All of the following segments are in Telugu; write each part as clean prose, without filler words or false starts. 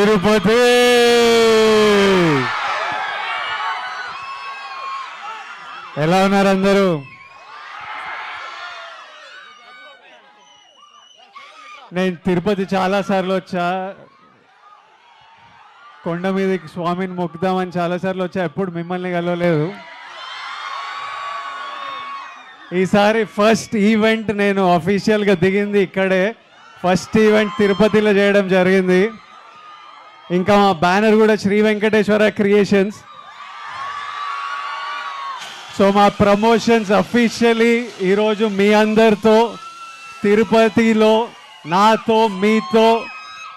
తిరుపతి. ఎలా ఉన్నారు అందరూ? నేను తిరుపతి చాలాసార్లు వచ్చా, కొండ మీదకి స్వామిని మొక్కుదామని చాలాసార్లు వచ్చా, ఎప్పుడు మిమ్మల్ని కలవలేదు. ఈసారి ఫస్ట్ ఈవెంట్ నేను అఫీషియల్గా దిగింది ఇక్కడే, ఫస్ట్ ఈవెంట్ తిరుపతిలో చేయడం జరిగింది. ఇంకా మా బ్యానర్ కూడా శ్రీ వెంకటేశ్వర క్రియేషన్స్. సో మా ప్రమోషన్స్ అఫీషియలీ ఈరోజు మీ అందరితో తిరుపతిలో నాతో మీతో.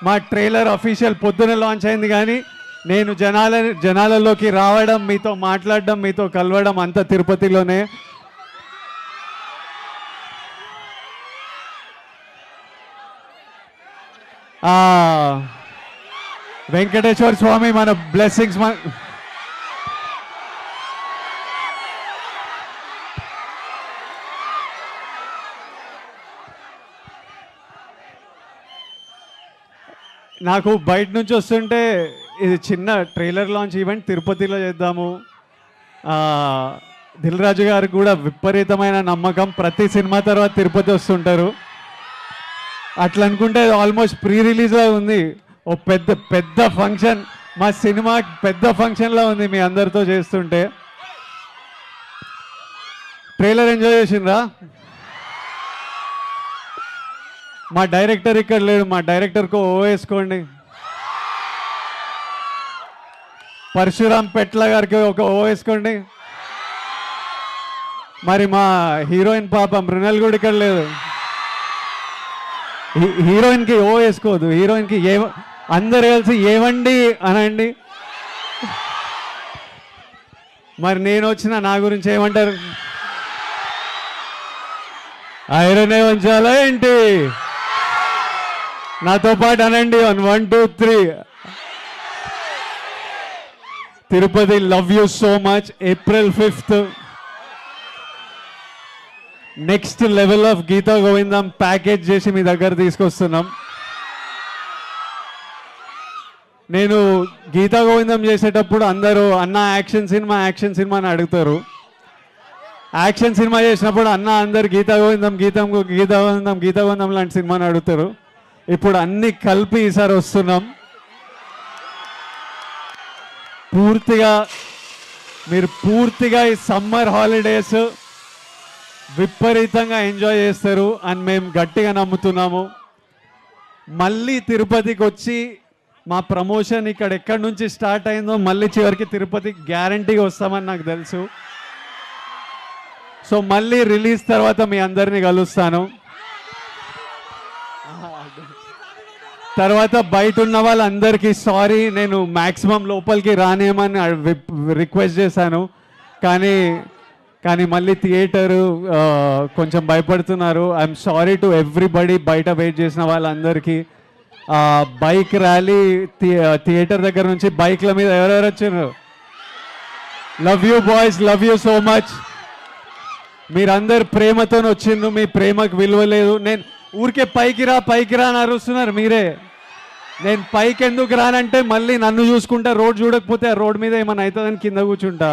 మా ట్రైలర్ అఫీషియల్ పొద్దున లాంచ్ అయింది, కానీ నేను జనాలలోకి రావడం, మీతో మాట్లాడడం, మీతో కలవడం అంతా తిరుపతిలోనే. వెంకటేశ్వర స్వామి మన బ్లెస్సింగ్స్ నాకు బయట నుంచి వస్తుంటే ఇది చిన్న ట్రైలర్ లాంచ్ ఈవెంట్ తిరుపతిలో చేద్దాము. దిల్ రాజు గారికి కూడా విపరీతమైన నమ్మకం, ప్రతి సినిమా తర్వాత తిరుపతి వస్తుంటారు. అట్లా అనుకుంటే ఆల్మోస్ట్ ప్రీ రిలీజ్లా ఉంది. ఓ పెద్ద పెద్ద ఫంక్షన్, మా సినిమా పెద్ద ఫంక్షన్లా ఉంది మీ అందరితో చేస్తుంటే. ట్రైలర్ ఎంజాయ్ చేసిండ్రా? మా డైరెక్టర్ ఇక్కడ లేడు, మా డైరెక్టర్కు ఓ వేసుకోండి. పరశురామ్ పెట్ల గారికి ఒక ఓ వేసుకోండి. మరి మా హీరోయిన్ పాప మృణల్ కూడా ఇక్కడ లేదు, హీరోయిన్కి ఓ వేసుకోవద్దు. హీరోయిన్కి అందరు కలిసి ఏమండి అనండి. మరి నేను వచ్చిన నా గురించి ఏమంటారు? ఐరన్ వంచాలా ఏంటి? నాతో పాటు అనండి, 1 2 3. Tirupati, love you so much. April 5th next level of Geetha Govindam package చేసి మీ దగ్గర తీసుకొస్తున్నాం. నేను గీతా గోవిందం చేసేటప్పుడు అందరూ అన్న యాక్షన్ సినిమా అని అడుగుతారు. యాక్షన్ సినిమా చేసినప్పుడు అన్న అందరు గీతా గోవిందం లాంటి సినిమాని అడుగుతారు. ఇప్పుడు అన్ని కలిపి ఈసారి వస్తున్నాం. మీరు పూర్తిగా ఈ సమ్మర్ హాలిడేస్ విపరీతంగా ఎంజాయ్ చేస్తారు అని మేము గట్టిగా నమ్ముతున్నాము. మళ్ళీ తిరుపతికి వచ్చి మా ప్రమోషన్ ఇక్కడ ఎక్కడి నుంచి స్టార్ట్ అయిందో మళ్ళీ చివరికి తిరుపతికి గ్యారంటీగా వస్తామని నాకు తెలుసు. సో మళ్ళీ రిలీజ్ తర్వాత మీ అందరినీ కలుస్తాను. తర్వాత బయట ఉన్న వాళ్ళందరికీ సారీ, నేను మ్యాక్సిమం లోపలికి రానేమని రిక్వెస్ట్ చేశాను, కానీ మళ్ళీ థియేటరు కొంచెం భయపడుతున్నారు. ఐఎమ్ సారీ టు ఎవ్రీబడి, బయట వెయిట్ చేసిన వాళ్ళందరికీ. బైక్ ర్యాలీ థియేటర్ దగ్గర నుంచి బైక్ల మీద ఎవరెవరు వచ్చారు? Love you boys, love you so much. మీరందరు ప్రేమతో వచ్చిండ్రు, మీ ప్రేమకు విలువ లేదు. నేను ఊరికే పైకి రా అని అరుస్తున్నారు మీరే. నేను పైకి ఎందుకు రానంటే మళ్ళీ నన్ను చూసుకుంటా, రోడ్ చూడకపోతే ఆ రోడ్ మీద ఏమైనా అవుతుందని కింద కూర్చుంటా.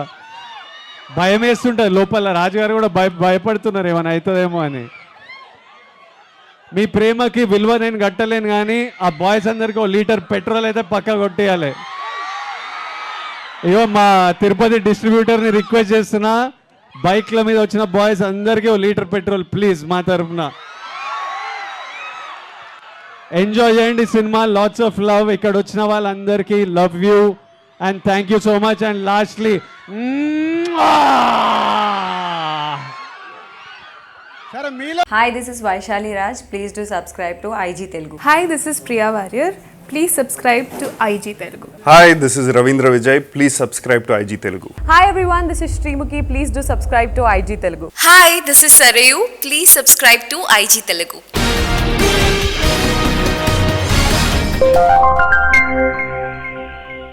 భయం వేస్తుంటుంది లోపల. రాజుగారు కూడా భయపడుతున్నారు ఏమైనా అవుతుందేమో అని. మీ ప్రేమకి విలువ నేను కట్టలేను, కానీ ఆ బాయ్స్ అందరికీ 1 లీటర్ పెట్రోల్ అయితే పక్కా కొట్టేయాలి. ఇగో మా తిరుపతి డిస్ట్రిబ్యూటర్ని రిక్వెస్ట్ చేస్తున్నా, బైక్ల మీద వచ్చిన బాయ్స్ అందరికీ 1 లీటర్ పెట్రోల్ ప్లీజ్ మా తరఫున. ఎంజాయ్ చేయండి సినిమా. Lots of love. ఇక్కడ వచ్చిన వాళ్ళందరికీ love you and thank you so much. And lastly Hi, this is Vaishali Raj. Please do subscribe to IG Telugu. Hi, this is Priya Warrior. Please subscribe to IG Telugu. Hi, this is Ravindra Vijay. Please subscribe to IG Telugu. Hi everyone, this is Srimuki. Please do subscribe to IG Telugu. Hi, this is Sarayu. Please subscribe to IG Telugu.